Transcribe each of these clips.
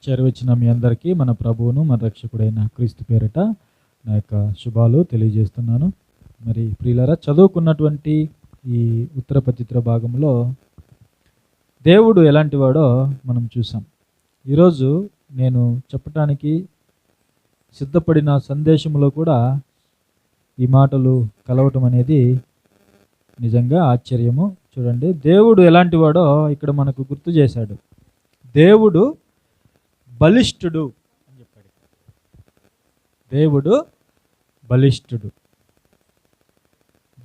చేరవచ్చిన మీ అందరికీ మన ప్రభువును మన రక్షకుడైన క్రీస్తు పేరిట నా యొక్క శుభాలు తెలియజేస్తున్నాను. మరి ప్రియులారా, చదువుకున్నటువంటి ఈ ఉత్తర పత్రిక భాగంలో దేవుడు ఎలాంటి వాడో మనం చూసాం. ఈరోజు నేను చెప్పటానికి సిద్ధపడిన సందేశంలో కూడా ఈ మాటలు కలవటం అనేది నిజంగా ఆశ్చర్యము. చూడండి, దేవుడు ఎలాంటి వాడో ఇక్కడ మనకు గుర్తు చేశాడు. దేవుడు బలిష్ఠుడు అని చెప్పాడు. దేవుడు బలిష్ఠుడు,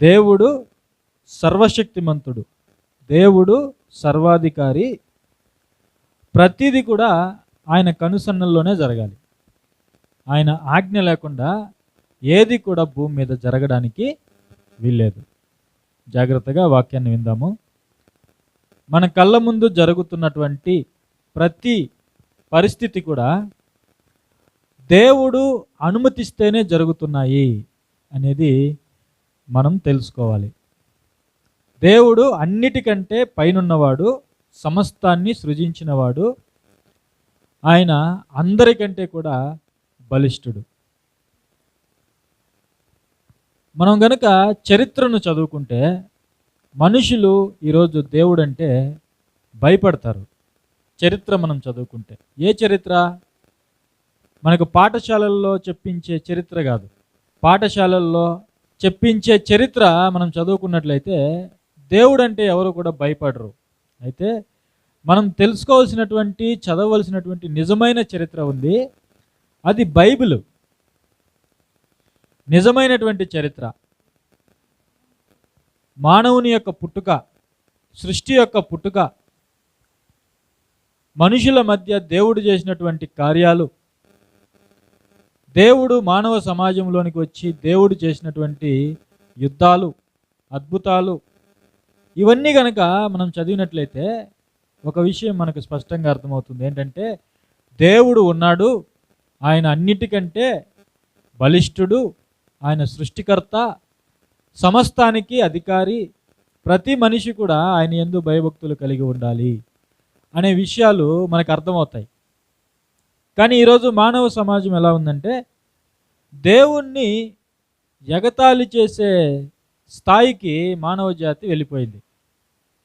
దేవుడు సర్వశక్తిమంతుడు, దేవుడు సర్వాధికారి. ప్రతిదీ కూడా ఆయన కనుసన్నల్లోనే జరగాలి. ఆయన ఆజ్ఞ లేకుండా ఏది కూడా భూమి మీద జరగడానికి వీల్లేదు. జాగ్రత్తగా వాక్యాన్ని విందాము. మన కళ్ళ ముందు జరుగుతున్నటువంటి ప్రతి పరిస్థితి కూడా దేవుడు అనుమతిస్తేనే జరుగుతున్నాయి అనేది మనం తెలుసుకోవాలి. దేవుడు అన్నిటికంటే పైనున్నవాడు, సమస్తాన్ని సృజించినవాడు. ఆయన అందరికంటే కూడా బలిష్ఠుడు. మనం గనక చరిత్రను చదువుకుంటే మనుషులు ఈరోజు దేవుడు అంటే భయపడతారు. చరిత్ర మనం చదువుకుంటే, ఏ చరిత్ర? మనకు పాఠశాలల్లో చెప్పించే చరిత్ర కాదు. పాఠశాలల్లో చెప్పించే చరిత్ర మనం చదువుకున్నట్లయితే దేవుడు అంటే ఎవరు కూడా భయపడరు. అయితే మనం తెలుసుకోవాల్సినటువంటి, చదవవలసినటువంటి నిజమైన చరిత్ర ఉంది. అది బైబిల్. నిజమైనటువంటి చరిత్ర, మానవుని యొక్క పుట్టుక, సృష్టి యొక్క పుట్టుక, మనుషుల మధ్య దేవుడు చేసినటువంటి కార్యాలు, దేవుడు మానవ సమాజంలోనికి వచ్చి దేవుడు చేసినటువంటి యుద్ధాలు, అద్భుతాలు, ఇవన్నీ కనుక మనం చదివినట్లయితే ఒక విషయం మనకు స్పష్టంగా అర్థమవుతుంది. ఏంటంటే దేవుడు ఉన్నాడు, ఆయన అన్నిటికంటే బలిష్ఠుడు, ఆయన సృష్టికర్త, సమస్తానికి అధికారి. ప్రతి మనిషి కూడా ఆయన యందు భయభక్తులు కలిగి ఉండాలి అనే విషయాలు మనకు అర్థమవుతాయి. కానీ ఈరోజు మానవ సమాజం ఎలా ఉందంటే దేవుణ్ణి ఎగతాళి చేసే స్థాయికి మానవ జాతి వెళ్ళిపోయింది.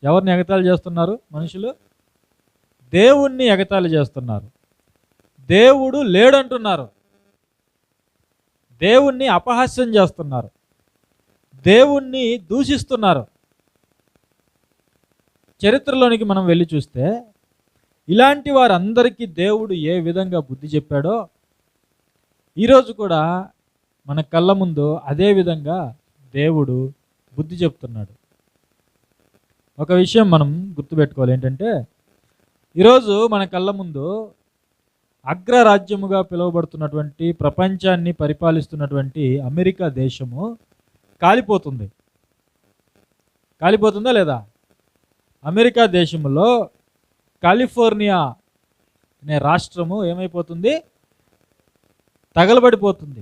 ఎవరిని ఎగతాళి చేస్తున్నారు? మనుషులు దేవుణ్ణి ఎగతాళి చేస్తున్నారు. దేవుడు లేడంటున్నారు, దేవుణ్ణి అపహాస్యం చేస్తున్నారు, దేవుణ్ణి దూషిస్తున్నారు. చరిత్రలోనికి మనం వెళ్ళి చూస్తే ఇలాంటి వారందరికీ దేవుడు ఏ విధంగా బుద్ధి చెప్పాడో ఈరోజు కూడా మన కళ్ళ ముందు అదే విధంగా దేవుడు బుద్ధి చెప్తున్నాడు. ఒక విషయం మనం గుర్తుపెట్టుకోవాలి. ఏంటంటే ఈరోజు మన కళ్ళ ముందు అగ్రరాజ్యముగా పిలువబడుతున్నటువంటి, ప్రపంచాన్ని పరిపాలిస్తున్నటువంటి అమెరికా దేశము కాలిపోతుంది. కాలిపోతుందా లేదా? అమెరికా దేశంలో కాలిఫోర్నియా అనే రాష్ట్రము ఏమైపోతుంది? తగలబడిపోతుంది.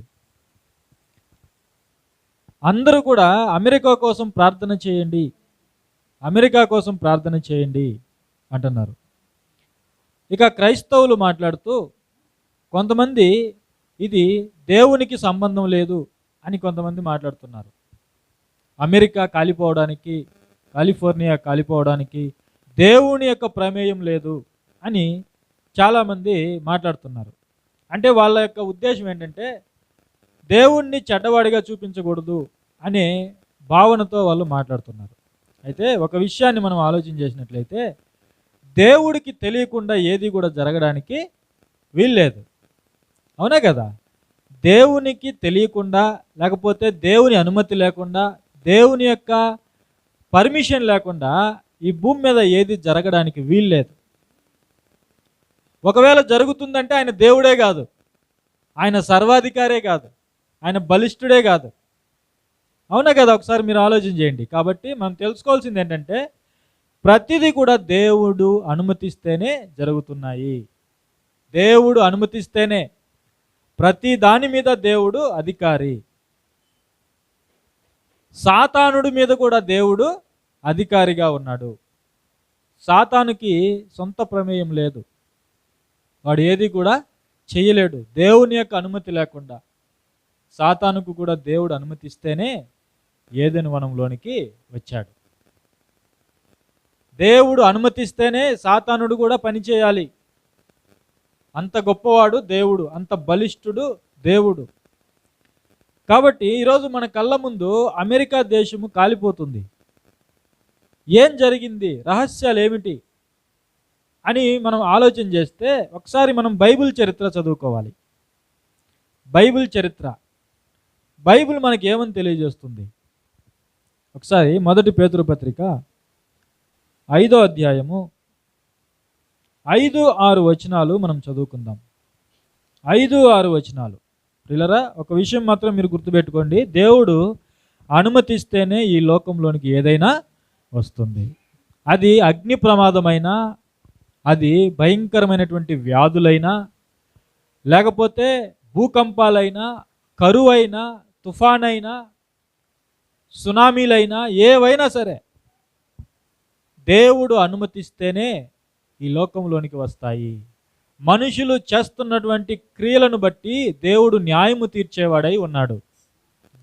అందరూ కూడా అమెరికా కోసం ప్రార్థన చేయండి, అమెరికా కోసం ప్రార్థన చేయండి అంటున్నారు. ఇక క్రైస్తవులు మాట్లాడుతూ కొంతమంది ఇది దేవునికి సంబంధం లేదు అని కొంతమంది మాట్లాడుతున్నారు. అమెరికా కాలిపోవడానికి, కాలిఫోర్నియా కాలిపోవడానికి దేవుని యొక్క ప్రమేయం లేదు అని చాలామంది మాట్లాడుతున్నారు. అంటే వాళ్ళ యొక్క ఉద్దేశం ఏంటంటే దేవుణ్ణి చెడ్డవాడిగా చూపించకూడదు అనే భావనతో వాళ్ళు మాట్లాడుతున్నారు. అయితే ఒక విషయాన్ని మనం ఆలోచన చేసినట్లయితే దేవుడికి తెలియకుండా ఏది కూడా జరగడానికి వీల్లేదు. అవునా కదా? దేవునికి తెలియకుండా, లేకపోతే దేవుని అనుమతి లేకుండా, దేవుని యొక్క పర్మిషన్ లేకుండా ఈ భూమి మీద ఏది జరగడానికి వీల్లేదు. ఒకవేళ జరుగుతుందంటే ఆయన దేవుడే కాదు, ఆయన సర్వాధికారే కాదు, ఆయన బలిష్ఠుడే కాదు. అవునా కదా? ఒకసారి మీరు ఆలోచన చేయండి. కాబట్టి మనం తెలుసుకోవాల్సింది ఏంటంటే ప్రతిదీ కూడా దేవుడు అనుమతిస్తేనే జరుగుతున్నాయి. దేవుడు అనుమతిస్తేనే. ప్రతి దాని మీద దేవుడు అధికారి. సాతానుడి మీద కూడా దేవుడు అధికారిగా ఉన్నాడు. సాతానుకి సొంత ప్రమేయం లేదు. వాడు ఏది కూడా చేయలేడు దేవుని యొక్క అనుమతి లేకుండా. సాతానుకు కూడా దేవుడు అనుమతిస్తేనే ఏదెను వనంలోనికి వచ్చాడు. దేవుడు అనుమతిస్తేనే సాతానుడు కూడా పనిచేయాలి. అంత గొప్పవాడు దేవుడు, అంత బలిష్ఠుడు దేవుడు. కాబట్టి ఈరోజు మన కళ్ళ ముందు అమెరికా దేశము కాలిపోతుంది. ఏం జరిగింది, రహస్యాలు ఏమిటి అని మనం ఆలోచన చేస్తే ఒకసారి మనం బైబిల్ చరిత్ర చదువుకోవాలి. బైబిల్ చరిత్ర, బైబిల్ మనకి ఏమని తెలియజేస్తుంది? ఒకసారి 1 పేతురు పత్రిక 5వ అధ్యాయము 5-6 వచనాలు మనం చదువుకుందాం. 5-6 వచనాలు. ప్రియులారా, ఒక విషయం మాత్రం మీరు గుర్తుపెట్టుకోండి, దేవుడు అనుమతిస్తేనే ఈ లోకంలోనికి ఏదైనా వస్తుంది. అది అగ్ని ప్రమాదమైనా, అది భయంకరమైనటువంటి వ్యాధులైనా, లేకపోతే భూకంపాలైనా, కరువైనా, తుఫానైనా, సునామీలైనా, ఏవైనా సరే దేవుడు అనుమతిస్తేనే ఈ లోకంలోనికి వస్తాయి. మనుషులు చేస్తున్నటువంటి క్రియలను బట్టి దేవుడు న్యాయము తీర్చేవాడై ఉన్నాడు.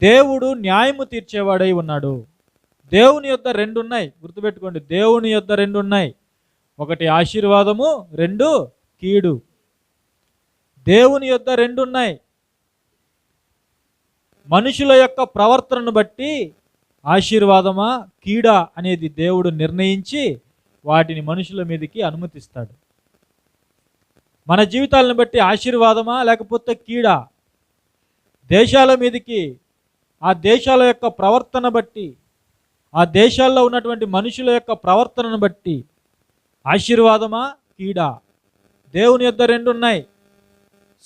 దేవుడు న్యాయము తీర్చేవాడై ఉన్నాడు. దేవుని యొద్ద 2 ఉన్నాయి, గుర్తుపెట్టుకోండి. దేవుని యొద్ద 2 ఉన్నాయి, ఒకటి ఆశీర్వాదము, 2 కీడు. దేవుని యొద్ద 2 ఉన్నాయి. మనుషుల యొక్క ప్రవర్తనను బట్టి ఆశీర్వాదమా కీడా అనేది దేవుడు నిర్ణయించి వాటిని మనుషుల మీదకి అనుమతిస్తాడు. మన జీవితాలను బట్టి ఆశీర్వాదమా లేకపోతే కీడా, దేశాల మీదకి, ఆ దేశాల యొక్క ప్రవర్తన బట్టి, ఆ దేశాల్లో ఉన్నటువంటి మనుషుల యొక్క ప్రవర్తనను బట్టి ఆశీర్వాదమా కీడా. దేవుని యొద్ద 2 ఉన్నాయి.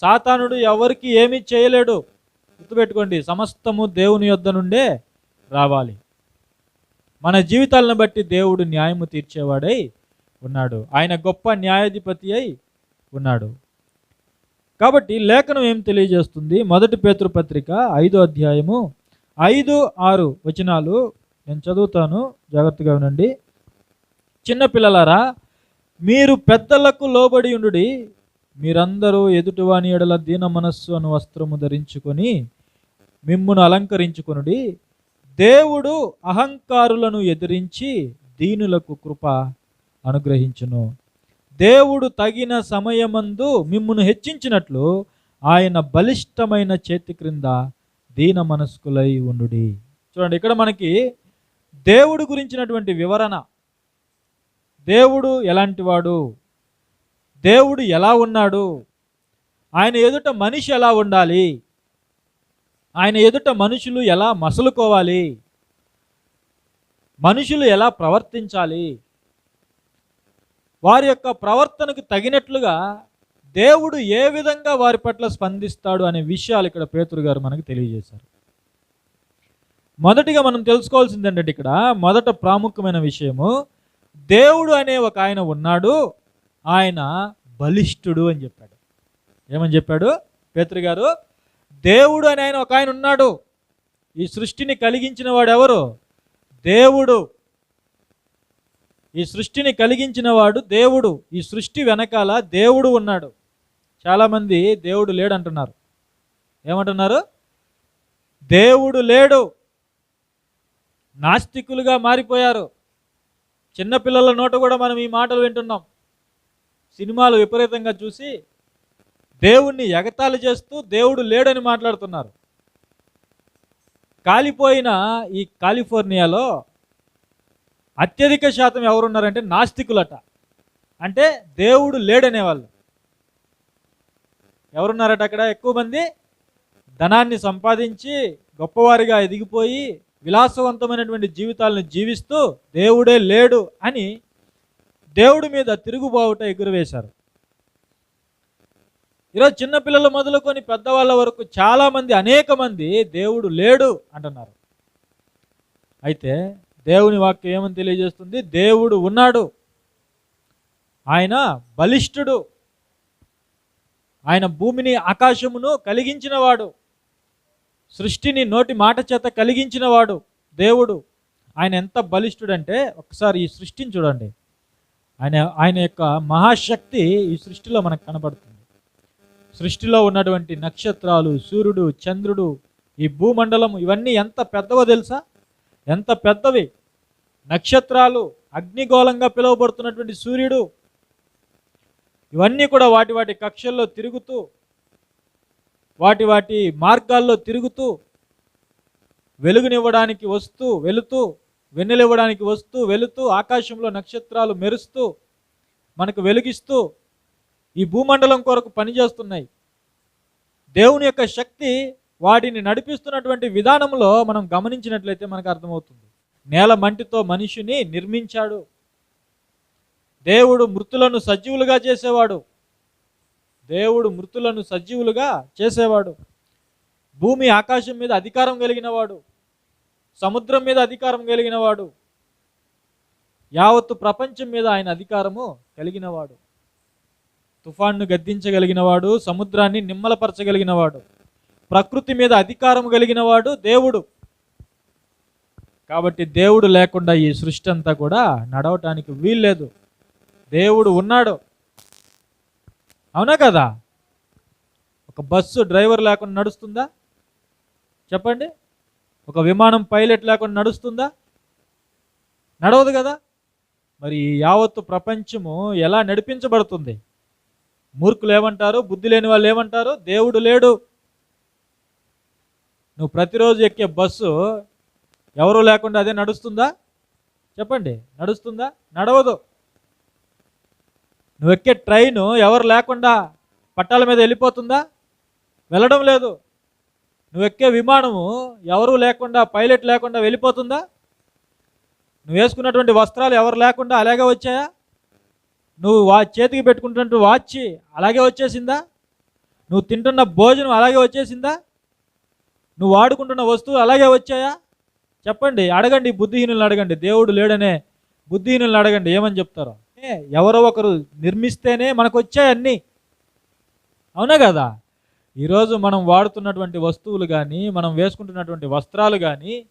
సాతానుడు ఎవరికి ఏమీ చేయలేడు. గుర్తుపెట్టుకోండి, సమస్తము దేవుని యొద్ద నుండే రావాలి. మన జీవితాలను బట్టి దేవుడు న్యాయము తీర్చేవాడై ఉన్నాడు. ఆయన గొప్ప న్యాయాధిపతి అయి ఉన్నాడు. కాబట్టి లేఖనం ఏం తెలియజేస్తుంది? 1 పేతురు పత్రిక 5వ అధ్యాయము 5-6 వచనాలు నేను చదువుతాను, జాగ్రత్తగా వినండి. చిన్నపిల్లలారా, మీరు పెద్దలకు లోబడి ఉండుడి. మీరందరూ ఎదుటివాని ఎడల దీన మనస్సు అను వస్త్రము ధరించుకొని మిమ్మును అలంకరించుకొనుడి. దేవుడు అహంకారులను ఎదిరించి దీనులకు కృప అనుగ్రహించును. దేవుడు తగిన సమయమందు మిమ్మును హెచ్చించినట్లు ఆయన బలిష్టమైన చేతి క్రింద దీన మనస్కులై ఉండుడి. చూడండి, ఇక్కడ మనకి దేవుడు గురించినటువంటి వివరణ. దేవుడు ఎలాంటివాడు, దేవుడు ఎలా ఉన్నాడు, ఆయన ఎదుట మనిషి ఎలా ఉండాలి, ఆయన ఎదుట మనుషులు ఎలా మసలుకోవాలి, మనుషులు ఎలా ప్రవర్తించాలి, వారి యొక్క ప్రవర్తనకు తగినట్లుగా దేవుడు ఏ విధంగా వారి పట్ల స్పందిస్తాడు అనే విషయాలు ఇక్కడ పేతురు గారు మనకు తెలియజేశారు. మొదటిగా మనం తెలుసుకోవాల్సింది ఏంటంటే, ఇక్కడ మొదట ప్రాముఖ్యమైన విషయము, దేవుడు అనే ఒక ఆయన ఉన్నాడు, ఆయన బలిష్ఠుడు అని చెప్పాడు. ఏమని చెప్పాడు పేతురు గారు? దేవుడు అనే ఆయన ఒక ఆయన ఉన్నాడు. ఈ సృష్టిని కలిగించిన వాడు ఎవరు? దేవుడు. ఈ సృష్టిని కలిగించిన వాడు దేవుడు. ఈ సృష్టి వెనకాల దేవుడు ఉన్నాడు. చాలామంది దేవుడు లేడు అంటున్నారు. ఏమంటున్నారు? దేవుడు లేడు. నాస్తికులుగా మారిపోయారు. చిన్నపిల్లల నోట కూడా మనం ఈ మాటలు వింటున్నాం. సినిమాలు విపరీతంగా చూసి దేవుణ్ణి ఎగతాళి చేస్తూ దేవుడు లేడని మాట్లాడుతున్నారు. కాలిపోయిన ఈ కాలిఫోర్నియాలో అత్యధిక శాతం ఎవరున్నారంటే నాస్తికులట. అంటే దేవుడు లేడనేవాళ్ళు. ఎవరున్నారట అక్కడ? ఎక్కువ మంది ధనాన్ని సంపాదించి గొప్పవారిగా ఎదిగిపోయి విలాసవంతమైనటువంటి జీవితాలను జీవిస్తూ దేవుడే లేడు అని దేవుడి మీద తిరుగుబావుట ఎగురవేశారు. ఈరోజు చిన్నపిల్లలు మొదలుకొని పెద్దవాళ్ళ వరకు చాలామంది, అనేక మంది దేవుడు లేడు అంటున్నారు. అయితే దేవుని వాక్యం ఏమని తెలియజేస్తుంది? దేవుడు ఉన్నాడు. ఆయన బలిష్ఠుడు. ఆయన భూమిని ఆకాశమును కలిగించినవాడు. సృష్టిని నోటి మాట చేత కలిగించినవాడు దేవుడు. ఆయన ఎంత బలిష్ఠుడంటే ఒకసారి ఈ సృష్టిని చూడండి. ఆయన ఆయన యొక్క మహాశక్తి ఈ సృష్టిలో మనకు కనబడుతుంది. సృష్టిలో ఉన్నటువంటి నక్షత్రాలు, సూర్యుడు, చంద్రుడు, ఈ భూమండలం, ఇవన్నీ ఎంత పెద్దవో తెలుసా? ఎంత పెద్దవి! నక్షత్రాలు, అగ్నిగోళంగా పిలువబడుతున్నటువంటి సూర్యుడు, ఇవన్నీ కూడా వాటి వాటి కక్షల్లో తిరుగుతూ, వాటి వాటి మార్గాల్లో తిరుగుతూ, వెలుగునివ్వడానికి వస్తూ వెళుతూ, వెన్నెలివ్వడానికి వస్తూ వెళుతూ, ఆకాశంలో నక్షత్రాలు మెరుస్తూ మనకు వెలుగిస్తూ ఈ భూమండలం కొరకు పనిచేస్తున్నాయి. దేవుని యొక్క శక్తి వాటిని నడిపిస్తున్నటువంటి విధానంలో మనం గమనించినట్లయితే మనకు అర్థమవుతుంది. నేల మంటితో మనిషిని నిర్మించాడు. దేవుడు మృతులను సజీవులుగా చేసేవాడు. దేవుడు మృతులను సజీవులుగా చేసేవాడు. భూమి ఆకాశం మీద అధికారం కలిగినవాడు. సముద్రం మీద అధికారం కలిగినవాడు. యావత్తు ప్రపంచం మీద ఆయన అధికారము కలిగినవాడు. తుఫాన్ను గద్దించగలిగినవాడు. సముద్రాన్ని నిమ్మలపరచగలిగినవాడు. ప్రకృతి మీద అధికారం కలిగినవాడు దేవుడు. కాబట్టి దేవుడు లేకుండా ఈ సృష్టి అంతా కూడా నడవటానికి వీల్లేదు. దేవుడు ఉన్నాడు. అవునా కదా? ఒక బస్సు డ్రైవర్ లేకుండా నడుస్తుందా? చెప్పండి. ఒక విమానం పైలట్ లేకుండా నడుస్తుందా? నడవదు కదా. మరి యావత్తు ప్రపంచము ఎలా నడిపించబడుతుంది? మూర్ఖులు ఏమంటారు? బుద్ధి లేని వాళ్ళు ఏమంటారు? దేవుడు లేడు. నువ్వు ప్రతిరోజు ఎక్కే బస్సు ఎవరు లేకుండా అదే నడుస్తుందా? చెప్పండి. నడుస్తుందా? నడవదు. నువ్వు ఎక్కే ట్రైను ఎవరు లేకుండా పట్టాల మీద వెళ్ళిపోతుందా? వెళ్ళడం లేదు. నువ్వు ఎక్కే విమానము ఎవరు లేకుండా, పైలట్ లేకుండా వెళ్ళిపోతుందా? నువ్వు వేసుకున్నటువంటి వస్త్రాలు ఎవరు లేకుండా అలాగే వచ్చాయా? నువ్వు చేతికి పెట్టుకుంటున్నట్టు వాచ్ అలాగే వచ్చేసిందా? నువ్వు తింటున్న భోజనం అలాగే వచ్చేసిందా? నువ్వు వాడుకుంటున్న వస్తువులు అలాగే వచ్చాయా? చెప్పండి. అడగండి, బుద్ధిహీనులను అడగండి. దేవుడు లేడనే బుద్ధిహీనులను అడగండి, ఏమని చెప్తారో. ఎవరో ఒకరు నిర్మిస్తేనే మనకు వచ్చాయి అన్నీ. అవునా కదా? ఈరోజు మనం వాడుతున్నటువంటి వస్తువులు కానీ, మనం వేసుకుంటున్నటువంటి వస్త్రాలు కానీ,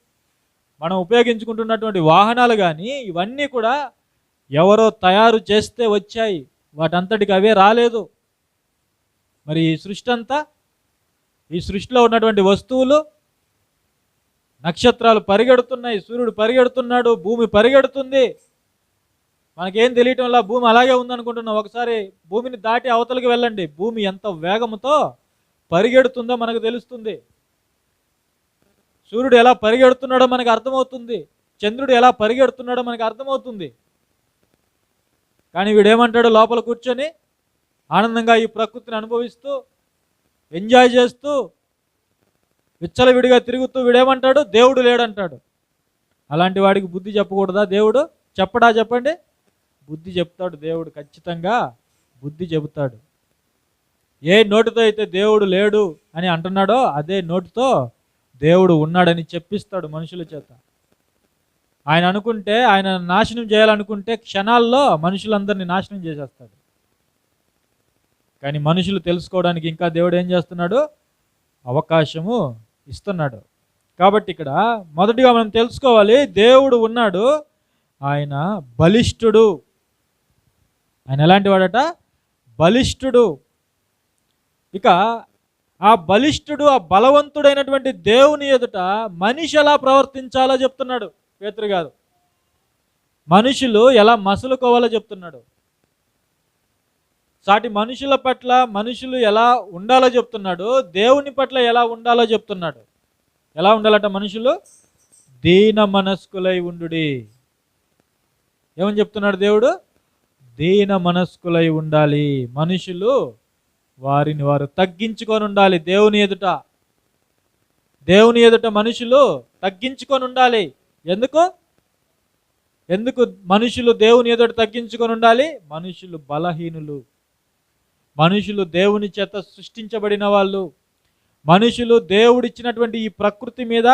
మనం ఉపయోగించుకుంటున్నటువంటి వాహనాలు కానీ, ఇవన్నీ కూడా ఎవరో తయారు చేస్తే వచ్చాయి. వాటంతటికి అవే రాలేదు. మరి ఈ సృష్టి అంతా, ఈ సృష్టిలో ఉన్నటువంటి వస్తువులు, నక్షత్రాలు పరిగెడుతున్నాయి, సూర్యుడు పరిగెడుతున్నాడు, భూమి పరిగెడుతుంది. మనకేం తెలియటం వల్ల భూమి అలాగే ఉందనుకుంటున్నాం. ఒకసారి భూమిని దాటి అవతలకి వెళ్ళండి, భూమి ఎంత వేగంతో పరిగెడుతుందో మనకు తెలుస్తుంది. సూర్యుడు ఎలా పరిగెడుతున్నాడో మనకు అర్థమవుతుంది. చంద్రుడు ఎలా పరిగెడుతున్నాడో మనకు అర్థమవుతుంది. కానీ వీడేమంటాడు? లోపల కూర్చొని ఆనందంగా ఈ ప్రకృతిని అనుభవిస్తూ, ఎంజాయ్ చేస్తూ, విచ్చలవిడిగా తిరుగుతూ వీడేమంటాడు? దేవుడు లేడంటాడు. అలాంటి వాడికి బుద్ధి చెప్పకూడదా దేవుడు? చెప్పడా? చెప్పండి. బుద్ధి చెప్తాడు దేవుడు. ఖచ్చితంగా బుద్ధి చెబుతాడు. ఏ నోటితో అయితే దేవుడు లేడు అని అంటున్నాడో అదే నోటితో దేవుడు ఉన్నాడని చెప్పిస్తాడు మనుషుల చేత. ఆయన అనుకుంటే, ఆయన నాశనం చేయాలనుకుంటే క్షణాల్లో మనుషులందరినీ నాశనం చేసేస్తాడు. కానీ మనుషులు తెలుసుకోవడానికి ఇంకా దేవుడు ఏం చేస్తున్నాడు? అవకాశము ఇస్తున్నాడు. కాబట్టి ఇక్కడ మొదటిగా మనం తెలుసుకోవాలి, దేవుడు ఉన్నాడు. ఆయన బలిష్ఠుడు. ఆయన ఎలాంటి వాడట? బలిష్ఠుడు. ఇక ఆ బలిష్ఠుడు, ఆ బలవంతుడైనటువంటి దేవుని ఎదుట మనిషి ఎలా ప్రవర్తించాలో చెప్తున్నాడు పేతురు గారు. మనుషులు ఎలా మసులుకోవాలో చెప్తున్నాడు. సాటి మనుషుల పట్ల మనుషులు ఎలా ఉండాలో చెప్తున్నాడు. దేవుని పట్ల ఎలా ఉండాలో చెప్తున్నాడు. ఎలా ఉండాలట మనుషులు? దీన మనస్కులై ఉండుడి. ఏమని చెప్తున్నాడు దేవుడు? దీన మనస్కులై ఉండాలి. మనుషులు వారిని వారు తగ్గించుకొని ఉండాలి. దేవుని ఎదుట, దేవుని ఎదుట మనుషులు తగ్గించుకొని ఉండాలి. ఎందుకు మనుషులు దేవుని ఎదుట తగ్గించుకొని ఉండాలి? మనుషులు బలహీనులు. మనుషులు దేవుని చేత సృష్టించబడిన వాళ్ళు. మనుషులు దేవుడిచ్చినటువంటి ఈ ప్రకృతి మీద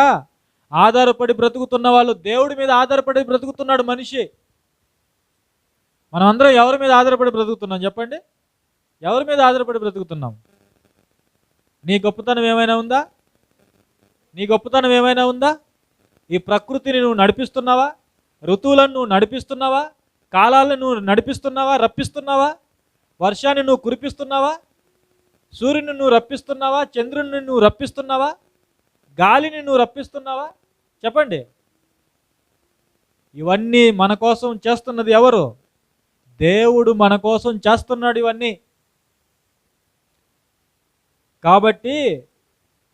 ఆధారపడి బ్రతుకుతున్న వాళ్ళు. దేవుడి మీద ఆధారపడి బ్రతుకుతున్నాడు మనిషి. మనం అందరం ఎవరి మీద ఆధారపడి బ్రతుకుతున్నాం? చెప్పండి. ఎవరి మీద ఆధారపడి బ్రతుకుతున్నాం? నీ గొప్పతనం ఏమైనా ఉందా? నీ గొప్పతనం ఏమైనా ఉందా? ఈ ప్రకృతిని నువ్వు నడిపిస్తున్నావా? ఋతువులను నువ్వు నడిపిస్తున్నావా? కాలాలను నువ్వు నడిపిస్తున్నావా, రప్పిస్తున్నావా? వర్షాన్ని నువ్వు కురిపిస్తున్నావా? సూర్యుని నువ్వు రప్పిస్తున్నావా? చంద్రుని నువ్వు రప్పిస్తున్నావా? గాలిని నువ్వు రప్పిస్తున్నావా? చెప్పండి. ఇవన్నీ మన కోసం చేస్తున్నది ఎవరు? దేవుడు మన కోసం చేస్తున్నాడు ఇవన్నీ. కాబట్టి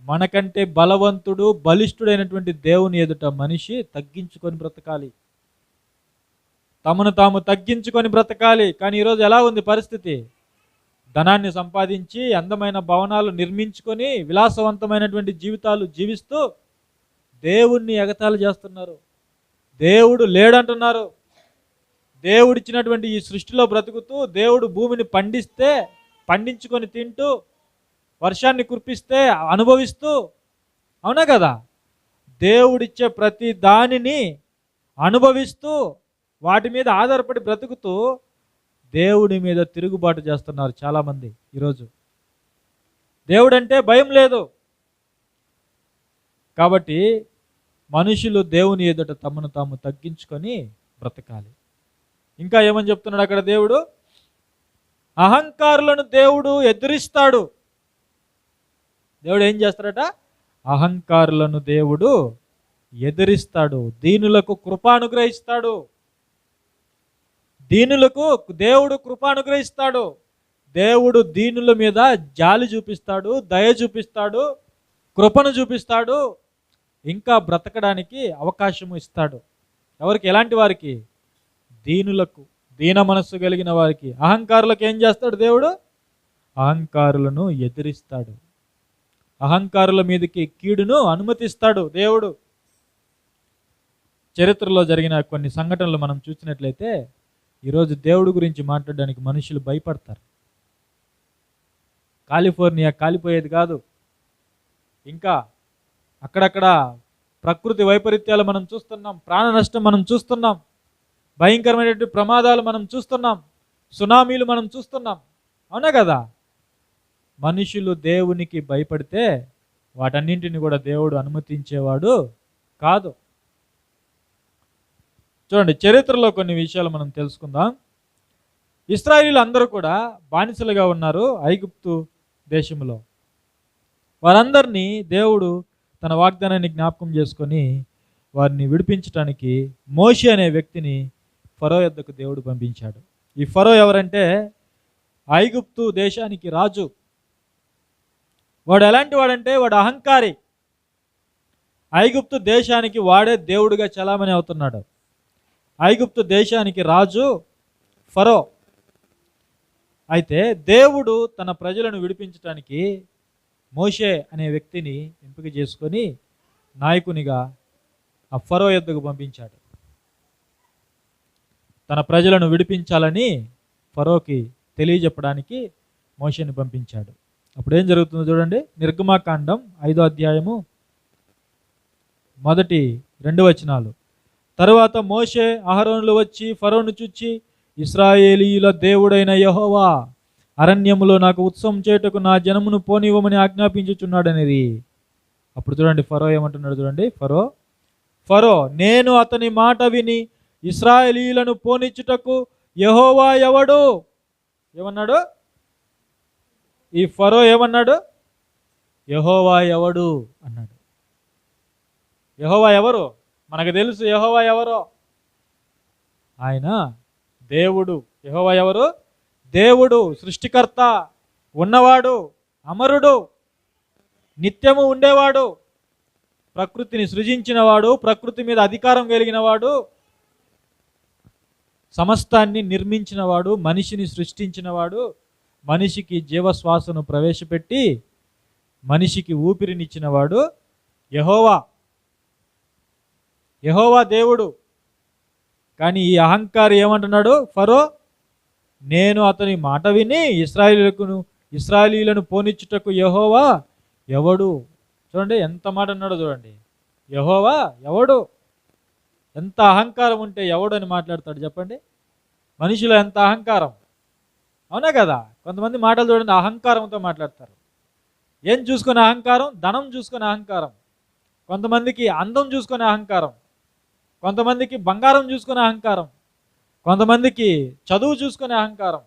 మనకంటే బలవంతుడు, బలిష్ఠుడైనటువంటి దేవుని ఎదుట మనిషి తగ్గించుకొని బ్రతకాలి, తమను తాము తగ్గించుకొని బ్రతకాలి. కానీ ఈరోజు ఎలా ఉంది పరిస్థితి? ధనాన్ని సంపాదించి అందమైన భవనాలు నిర్మించుకొని విలాసవంతమైనటువంటి జీవితాలు జీవిస్తూ దేవుణ్ణి ఎగతాళి చేస్తున్నారు. దేవుడు లేడంటున్నారు. దేవుడిచ్చినటువంటి ఈ సృష్టిలో బ్రతుకుతూ, దేవుడు భూమిని పండించుకొని తింటూ, వర్షాన్ని కురిపిస్తే అనుభవిస్తూ, అవునా కదా, దేవుడిచ్చే ప్రతి దానిని అనుభవిస్తూ వాటి మీద ఆధారపడి బ్రతుకుతూ దేవుడి మీద తిరుగుబాటు చేస్తున్నారు చాలామంది ఈరోజు. దేవుడంటే భయం లేదు. కాబట్టి మనుషులు దేవుని ఎదుట తమను తాము తగ్గించుకొని బ్రతకాలి. ఇంకా ఏమని చెప్తున్నాడు అక్కడ దేవుడు? అహంకారులను దేవుడు ఎదిరిస్తాడు. దేవుడు ఏం చేస్తాడట? అహంకారులను దేవుడు ఎదిరిస్తాడు, దీనులకు కృప అనుగ్రహిస్తాడు. దీనులకు దేవుడు కృప అనుగ్రహిస్తాడు. దేవుడు దీనుల మీద జాలి చూపిస్తాడు, దయ చూపిస్తాడు, కృపను చూపిస్తాడు, ఇంకా బ్రతకడానికి అవకాశం ఇస్తాడు. ఎవరికి? ఎలాంటి వారికి? దీనులకు, దీన మనస్సు కలిగిన వారికి. అహంకారులకు ఏం చేస్తాడు దేవుడు? అహంకారులను ఎదిరిస్తాడు. అహంకారుల మీదకి కీడును అనుమతిస్తాడు దేవుడు. చరిత్రలో జరిగిన కొన్ని సంఘటనలు మనం చూసినట్లయితే ఈరోజు దేవుడి గురించి మాట్లాడడానికి మనుషులు భయపడతారు. కాలిఫోర్నియా కాలిపోయేది కాదు, ఇంకా అక్కడక్కడ ప్రకృతి వైపరీత్యాలు మనం చూస్తున్నాం, ప్రాణ నష్టం మనం చూస్తున్నాం, భయంకరమైనటువంటి ప్రమాదాలు మనం చూస్తున్నాం, సునామీలు మనం చూస్తున్నాం, అవునా కదా? మనుషులు దేవునికి భయపడితే వాటన్నింటిని కూడా దేవుడు అనుమతించేవాడు కాదు. చూడండి, చరిత్రలో కొన్ని విషయాలు మనం తెలుసుకుందాం. ఇశ్రాయేలీయులు అందరూ కూడా బానిసలుగా ఉన్నారు ఐగుప్తు దేశంలో. వారందరినీ దేవుడు తన వాగ్దానాన్ని జ్ఞాపకం చేసుకొని వారిని విడిపించడానికి మోషే అనే వ్యక్తిని ఫరో యొద్దకు దేవుడు పంపించాడు. ఈ ఫరో ఎవరంటే ఐగుప్తు దేశానికి రాజు. వాడు ఎలాంటి వాడంటే వాడు అహంకారి. ఐగుప్తు దేశానికి వాడే దేవుడిగా చలామణి అవుతున్నాడు. ఐగుప్తు దేశానికి రాజు ఫరో. అయితే దేవుడు తన ప్రజలను విడిపించడానికి మోషే అనే వ్యక్తిని ఎంపిక చేసుకొని నాయకునిగా ఆ ఫరో యొద్దకు పంపించాడు. తన ప్రజలను విడిపించాలని ఫరోకి తెలియజెప్పడానికి మోషేని పంపించాడు. అప్పుడు ఏం జరుగుతుందో చూడండి. నిర్గమాకాండం 5వ అధ్యాయము 1-2 వచనాలు. తరువాత మోషే అహరోనులు వచ్చి ఫరోను చూచి, ఇశ్రాయేలీయుల దేవుడైన యెహోవా అరణ్యములో నాకు ఉత్సవం చేయుటకు నా జనమును పోనివ్వమని ఆజ్ఞాపించుచున్నాడనేది. అప్పుడు చూడండి ఫరో ఏమంటున్నాడు చూడండి. ఫరో నేను అతని మాట విని ఇశ్రాయేలీయులను పోనిచ్చుటకు యెహోవా ఎవడు? ఏమన్నాడు? ఈ ఫరో ఏమన్నాడు? యెహోవా ఎవడు అన్నాడు. యెహోవా ఎవరు? మనకు తెలుసు యెహోవా ఎవరో. ఆయన దేవుడు. యెహోవా ఎవరు? దేవుడు, సృష్టికర్త, ఉన్నవాడు, అమరుడు, నిత్యము ఉండేవాడు, ప్రకృతిని సృజించినవాడు, ప్రకృతి మీద అధికారం కలిగినవాడు, సమస్తాన్ని నిర్మించినవాడు, మనిషిని సృష్టించినవాడు, మనిషికి జీవశ్వాసను ప్రవేశపెట్టి మనిషికి ఊపిరినిచ్చినవాడు యెహోవా. యెహోవా దేవుడు. కానీ ఈ అహంకారి ఏమంటున్నాడు? ఫరో నేను అతని మాట విని ఇశ్రాయేలీయులను పోనిచ్చుటకు యెహోవా ఎవడు? చూడండి ఎంత మాట అన్నాడో చూడండి. యెహోవా ఎవడు? ఎంత అహంకారం ఉంటే ఎవడు అని మాట్లాడతాడు చెప్పండి. మనిషిలో ఎంత అహంకారం, అవునా కదా? కొంతమంది మాటలు చూడండి అహంకారంతో మాట్లాడతారు. ఏం చూసుకునే అహంకారం? ధనం చూసుకునే అహంకారం. కొంతమందికి అందం చూసుకునే అహంకారం, కొంతమందికి బంగారం చూసుకునే అహంకారం, కొంతమందికి చదువు చూసుకునే అహంకారం,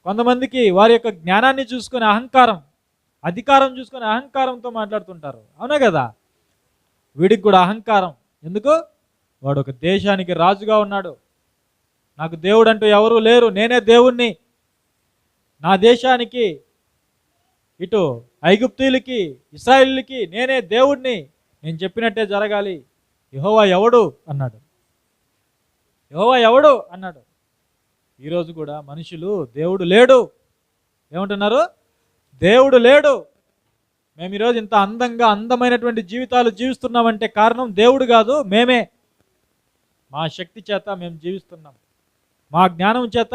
కొంతమందికి వారి యొక్క జ్ఞానాన్ని చూసుకునే అహంకారం, అధికారం చూసుకునే అహంకారంతో మాట్లాడుతుంటారు. అవునా కదా? వీడికి కూడా అహంకారం. ఎందుకు? వాడు ఒక దేశానికి రాజుగా ఉన్నాడు. నాకు దేవుడు అంటూ ఎవరూ లేరు, నేనే దేవుణ్ణి, నా దేశానికి, ఇటు ఐగుప్తీయులకి ఇశ్రాయేలుకి నేనే దేవుణ్ణి, నేను చెప్పినట్టే జరగాలి. యెహోవా ఎవడు అన్నాడు. యెహోవా ఎవడు అన్నాడు. ఈరోజు కూడా మనుషులు దేవుడు లేడు ఏమంటున్నారు? దేవుడు లేడు. మేము ఈరోజు ఇంత అందంగా అందమైనటువంటి జీవితాలు జీవిస్తున్నామంటే కారణం దేవుడు కాదు, మేమే. మా శక్తి చేత మేము జీవిస్తున్నాం, మా జ్ఞానం చేత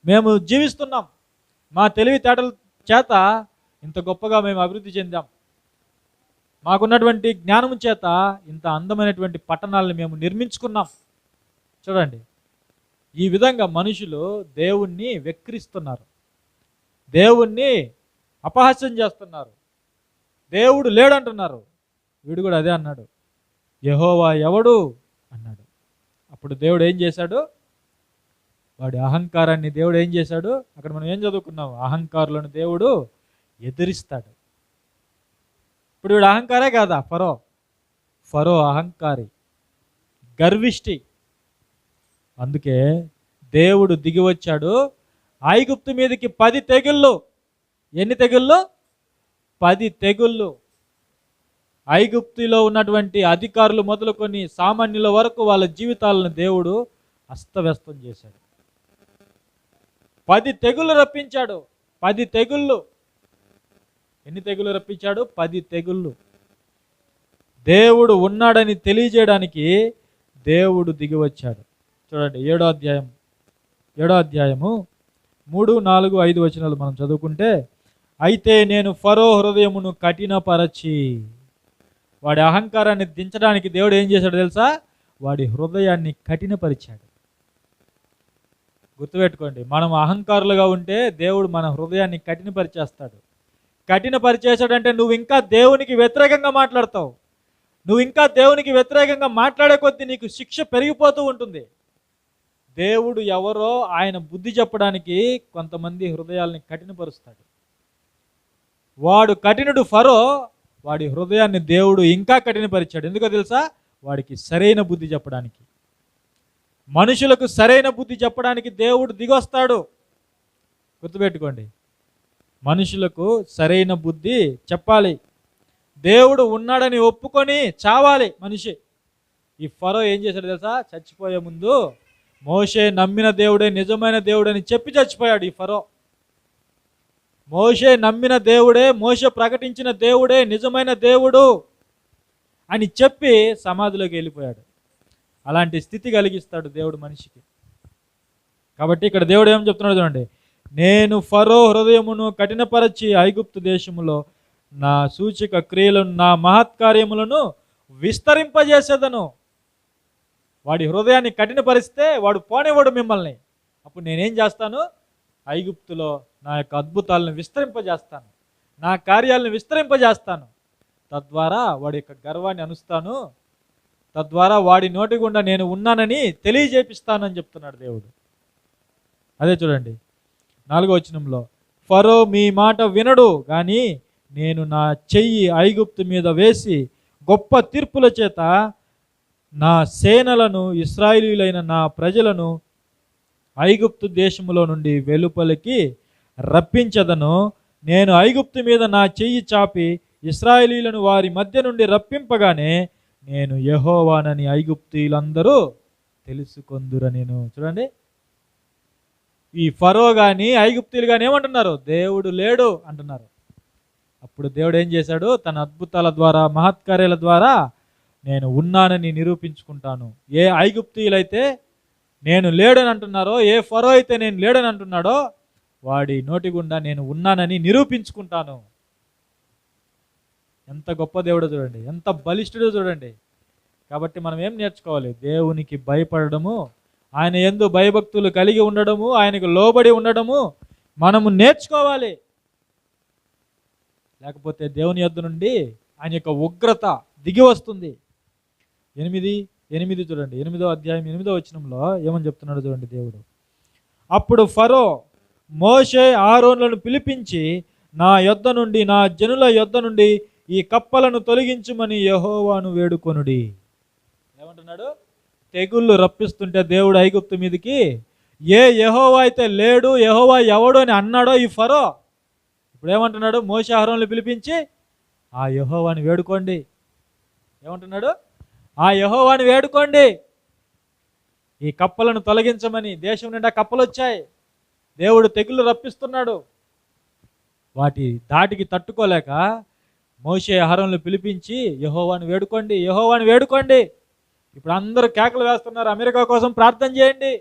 మేము జీవిస్తున్నాం, మా తెలివితేటల చేత ఇంత గొప్పగా మేము అభివృద్ధి చెందాం, మాకున్నటువంటి జ్ఞానం చేత ఇంత అందమైనటువంటి పట్టణాలను మేము నిర్మించుకున్నాం. చూడండి, ఈ విధంగా మనుషులు దేవుణ్ణి వెక్కిరిస్తున్నారు, దేవుణ్ణి అపహాస్యం చేస్తున్నారు, దేవుడు లేడంటున్నారు. వీడు కూడా అదే అన్నాడు, యెహోవా ఎవడు అన్నాడు. అప్పుడు దేవుడు ఏం చేశాడు? వాడి అహంకారాన్ని దేవుడు ఏం చేశాడు? అక్కడ మనం ఏం చదువుకున్నాం? అహంకారులను దేవుడు ఎదిరిస్తాడు. ఇప్పుడు వీడు అహంకారే కాదా? ఫరో అహంకారి, గర్విష్టి. అందుకే దేవుడు దిగి వచ్చాడు ఐగుప్తు మీదకి 10 తెగుళ్ళు. ఎన్ని తెగుళ్ళు? 10 తెగుళ్ళు. ఐగుప్తులో ఉన్నటువంటి అధికారులు మొదలుకొని సామాన్యుల వరకు వాళ్ళ జీవితాలను దేవుడు అస్తవ్యస్తం చేశాడు. 10 తెగుళ్ళు రప్పించాడు. 10 తెగుళ్ళు. ఎన్ని తెగుళ్ళు రప్పించాడు? 10 తెగుళ్ళు. దేవుడు ఉన్నాడని తెలియజేయడానికి దేవుడు దిగి వచ్చాడు. చూడండి, 7వ అధ్యాయము 3, 4, 5 వచనాలు మనం చదువుకుంటే, అయితే నేను ఫరో హృదయమును కఠినపరచి, వాడి అహంకారాన్ని దించడానికి దేవుడు ఏం చేశాడు తెలుసా? వాడి హృదయాన్ని కఠినపరిచాడు. గుర్తుపెట్టుకోండి, మనం అహంకారులుగా ఉంటే దేవుడు మన హృదయాన్ని కఠినపరిచేస్తాడు. కఠినపరిచేశాడంటే నువ్వు ఇంకా దేవునికి వ్యతిరేకంగా మాట్లాడతావు. నువ్వు ఇంకా దేవునికి వ్యతిరేకంగా మాట్లాడే కొద్దీ నీకు శిక్ష పెరిగిపోతూ ఉంటుంది. దేవుడు ఎవరో ఆయన బుద్ధి చెప్పడానికి కొంతమంది హృదయాల్ని కఠినపరుస్తాడు. వాడు కఠినుడు ఫరో, వాడి హృదయాన్ని దేవుడు ఇంకా కఠినపరిచాడు. ఎందుకో తెలుసా? వాడికి సరైన బుద్ధి చెప్పడానికి, మనుషులకు సరైన బుద్ధి చెప్పడానికి దేవుడు దిగొస్తాడు. గుర్తుపెట్టుకోండి, మనుషులకు సరైన బుద్ధి చెప్పాలి. దేవుడు ఉన్నాడని ఒప్పుకొని చావాలి మనిషి. ఈ ఫరో ఏం చేశాడు తెలుసా? చచ్చిపోయే ముందు మోషే నమ్మిన దేవుడే నిజమైన దేవుడని చెప్పి చచ్చిపోయాడు ఈ ఫరో. మోషే నమ్మిన దేవుడే, మోషే ప్రకటించిన దేవుడే నిజమైన దేవుడు అని చెప్పి సమాధిలోకి వెళ్ళిపోయాడు. అలాంటి స్థితి కలిగిస్తాడు దేవుడు మనిషికి. కాబట్టి ఇక్కడ దేవుడు ఏం చెప్తున్నాడు చూడండి, నేను ఫరో హృదయమును కఠినపరచి ఐగుప్తు దేశములో నా సూచక క్రియలను, నా మహత్కార్యములను విస్తరింపజేసేదను. వాడి హృదయాన్ని కఠినపరిస్తే వాడు పోనేవాడు మిమ్మల్ని. అప్పుడు నేనేం చేస్తాను? ఐగుప్తులో నా యొక్క అద్భుతాలను విస్తరింపజేస్తాను, నా కార్యాలను విస్తరింపజేస్తాను. తద్వారా వాడి యొక్క గర్వాన్ని అనుస్తాను, తద్వారా వాడి నోటి గుండా నేను ఉన్నానని తెలియజేపిస్తానని చెప్తున్నాడు దేవుడు. అదే చూడండి 4వ వచనంలో, ఫరో మీ మాట వినడు కానీ నేను నా చెయ్యి ఐగుప్తు మీద వేసి గొప్ప తీర్పుల చేత నా సేనలను, ఇశ్రాయేలీయులైన నా ప్రజలను ఐగుప్తు దేశములో నుండి వెలుపలికి రప్పించదను. నేను ఐగుప్తు మీద నా చెయ్యి చాపి ఇశ్రాయేలీయులను వారి మధ్య నుండి రప్పింపగానే నేను యెహోవానని ఐగుప్తీయులందరూ తెలుసుకొందురు. నేను చూడండి, ఈ ఫరో కానీ ఐగుప్తీయులు కానీ ఏమంటున్నారు? దేవుడు లేడు అంటున్నారు. అప్పుడు దేవుడు ఏం చేశాడు? తన అద్భుతాల ద్వారా, మహత్కార్యాల ద్వారా నేను ఉన్నానని నిరూపించుకుంటాను. ఏ ఐగుప్తీయులైతే నేను లేడని అంటున్నారో, ఏ ఫరో అయితే నేను లేడని అంటున్నాడో, వాడి నోటి గుండా నేను ఉన్నానని నిరూపించుకుంటాను. ఎంత గొప్ప దేవుడో చూడండి, ఎంత బలిష్ఠుడో చూడండి. కాబట్టి మనం ఏం నేర్చుకోవాలి? దేవునికి భయపడము, ఆయన యందు భయభక్తులు కలిగి ఉండడము, ఆయనకు లోబడి ఉండడము మనము నేర్చుకోవాలి. లేకపోతే దేవుని యొద్ద నుండి ఆయన యొక్క ఉగ్రత దిగి వస్తుంది. 8 8 చూడండి, 8వ అధ్యాయం 8వ వచనంలో ఏమని చెప్తున్నాడు చూడండి దేవుడు. అప్పుడు ఫరో మోషే ఆరోనులను పిలిపించి, నా యొద్ద నుండి, నా జనుల యొద్ద నుండి ఈ కప్పలను తొలగించుమని యెహోవాను వేడుకొనుడి. ఏమంటున్నాడు? తెగుళ్ళు రప్పిస్తుంటే దేవుడు ఐగుప్తు మీదకి ఏ యెహోవా అయితే లేడు, యెహోవా ఎవడు అని అన్నాడో ఈ ఫరో, ఇప్పుడు ఏమంటున్నాడు? మోషే ఆరోనులను పిలిపించి ఆ యెహోవాని వేడుకోండి. ఏమంటున్నాడు? ఆ యెహోవాని వేడుకోండి, ఈ కప్పలను తొలగించమని. దేశం నిండా కప్పలు వచ్చాయి, దేవుడు తెగుళ్ళు రప్పిస్తున్నాడు. వాటి ధాటికి తట్టుకోలేక మోషే అహరోనులు పిలిపించి యెహోవాని వేడుకోండి, యెహోవాని వేడుకోండి. ఇప్పుడు అందరూ కేకలు వేస్తున్నారు, అమెరికా కోసం ప్రార్థన చేయండి,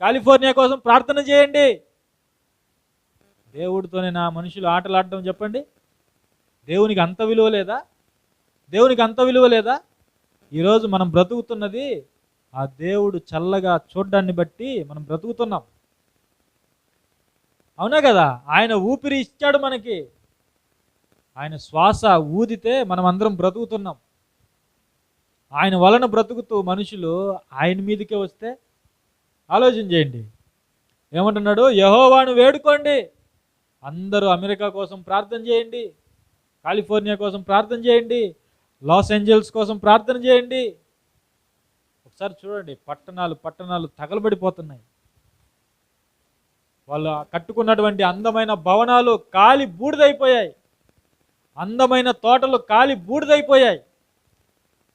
కాలిఫోర్నియా కోసం ప్రార్థన చేయండి. దేవుడితోనే నా మనుషులు ఆటలాడడం చెప్పండి. దేవునికి అంత విలువ లేదా? దేవునికి అంత విలువ లేదా? ఈరోజు మనం బ్రతుకుతున్నది ఆ దేవుడు చల్లగా చూడ్డాన్ని బట్టి మనం బ్రతుకుతున్నాం. అవునా కదా? ఆయన ఊపిరి ఇచ్చాడు మనకి, ఆయన శ్వాస ఊదితే మనం అందరం బ్రతుకుతున్నాం. ఆయన వలన బ్రతుకుతూ మనుషులు ఆయన మీదకే వస్తే ఆలోచన చేయండి. ఏమంటున్నాడు? యెహోవాను వేడుకోండి, అందరూ అమెరికా కోసం ప్రార్థన చేయండి, కాలిఫోర్నియా కోసం ప్రార్థన చేయండి, లాస్ ఏంజల్స్ కోసం ప్రార్థన చేయండి. ఒకసారి చూడండి, పట్టణాలు తగలబడిపోతున్నాయి. వాళ్ళు కట్టుకున్నటువంటి అందమైన భవనాలు కాలి బూడిదైపోయాయి, అందమైన తోటలు కాలి బూడిదైపోయాయి.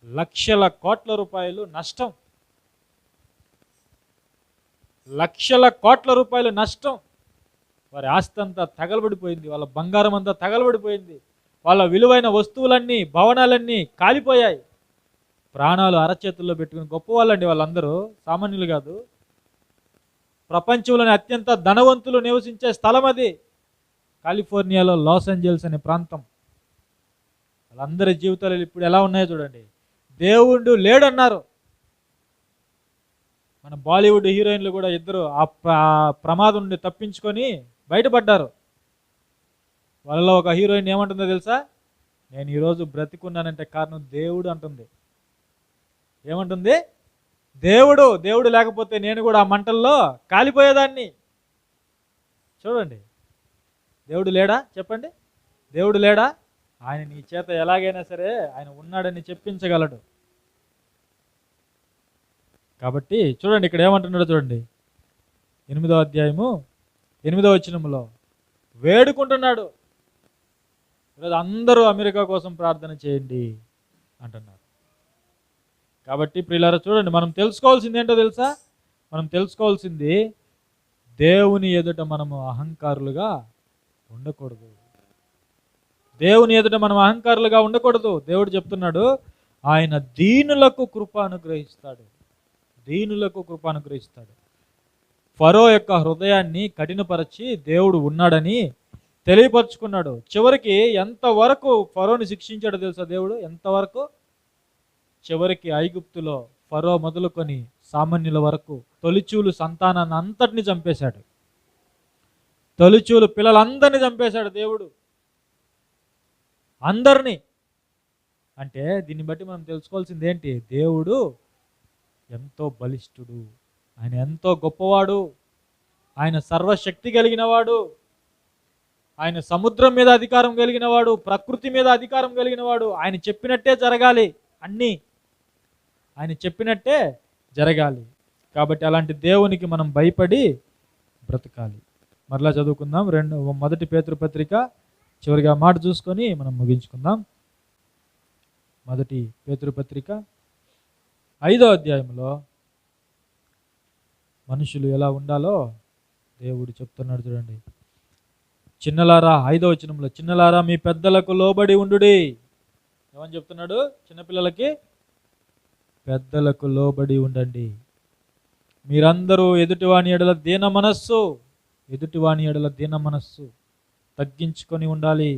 లక్షల కోట్ల రూపాయలు నష్టం, లక్షల కోట్ల రూపాయలు నష్టం. వారి ఆస్తి అంతా తగలబడిపోయింది, వాళ్ళ బంగారం అంతా తగలబడిపోయింది, వాళ్ళ విలువైన వస్తువులన్నీ, భవనాలన్నీ కాలిపోయాయి. ప్రాణాలు అరచేతుల్లో పెట్టుకుని గొప్పవాళ్ళండి వాళ్ళందరూ, సామాన్యులు కాదు. ప్రపంచంలోని అత్యంత ధనవంతులు నివసించే స్థలం అది, కాలిఫోర్నియాలో లాస్ ఏంజల్స్ అనే ప్రాంతం. వాళ్ళందరి జీవితాలు ఇప్పుడు ఎలా ఉన్నాయో చూడండి. దేవుడు లేడన్నారు. మన బాలీవుడ్ హీరోయిన్లు కూడా ఇద్దరు ఆ ప్రమాదం నుండి తప్పించుకొని బయటపడ్డారు. వాళ్ళలో ఒక హీరోయిన్ ఏమంటుందో తెలుసా? నేను ఈరోజు బ్రతికున్నానంటే కారణం దేవుడు అంటుంది. ఏమంటుంది? దేవుడు లేకపోతే నేను కూడా ఆ మంటల్లో కాలిపోయేదాన్ని. చూడండి, దేవుడు లేడా? చెప్పండి, దేవుడు లేడా? ఆయన నీ చేత ఎలాగైనా సరే ఆయన ఉన్నాడని చెప్పించగలడు. కాబట్టి చూడండి, ఇక్కడ ఏమంటున్నాడో చూడండి. 8వ అధ్యాయము 8వ వచనంలో వేడుకుంటున్నాడు. ఈరోజు అందరూ అమెరికా కోసం ప్రార్థన చేయండి అంటున్నారు. కాబట్టి ప్రియులారా చూడండి, మనం తెలుసుకోవాల్సింది ఏంటో తెలుసా? మనం తెలుసుకోవాల్సింది, దేవుని ఎదుట మనము అహంకారులుగా ఉండకూడదు. దేవుని ఎదుట మనం అహంకారులుగా ఉండకూడదు. దేవుడు చెప్తున్నాడు, ఆయన దీనులకు కృప అనుగ్రహిస్తాడు, దీనులకు కృప అనుగ్రహిస్తాడు. ఫరో యొక్క హృదయాన్ని కఠినపరచి దేవుడు ఉన్నాడని తెలియపరుచుకున్నాడు. చివరికి ఎంతవరకు ఫరోని శిక్షించాడో తెలుసా దేవుడు? ఎంతవరకు? చివరికి ఐగుప్తులో ఫరో మొదలుకొని సామాన్యుల వరకు తొలిచూలు సంతానాన్ని అంతటిని చంపేశాడు. తొలిచూలు పిల్లలందరినీ చంపేశాడు దేవుడు, అందరినీ. అంటే దీన్ని బట్టి మనం తెలుసుకోవాల్సింది ఏంటి? దేవుడు ఎంతో బలిష్ఠుడు, ఆయన ఎంతో గొప్పవాడు, ఆయన సర్వశక్తి కలిగినవాడు, ఆయన సముద్రం మీద అధికారం కలిగినవాడు, ప్రకృతి మీద అధికారం కలిగినవాడు. ఆయన చెప్పినట్టే జరగాలి, అన్నీ ఆయన చెప్పినట్టే జరగాలి. కాబట్టి అలాంటి దేవునికి మనం భయపడి బ్రతకాలి. మరలా చదువుకుందాం. 1 పేతురు పత్రిక చివరిగా మాట చూసుకొని మనం ముగించుకుందాం. 1 పేతురు పత్రిక 5వ అధ్యాయంలో మనుషులు ఎలా ఉండాలో దేవుడు చెప్తున్నాడు చూడండి. చిన్నలారా, 5వ వచనంలో, చిన్నలారా మీ పెద్దలకు లోబడి ఉండుడి. ఏమని చెప్తున్నాడు? చిన్నపిల్లలకి పెద్దలకు లోబడి ఉండండి. మీరందరూ ఎదుటివాని ఎడల దీన మనస్సు తగ్గించుకొని ఉండాలి.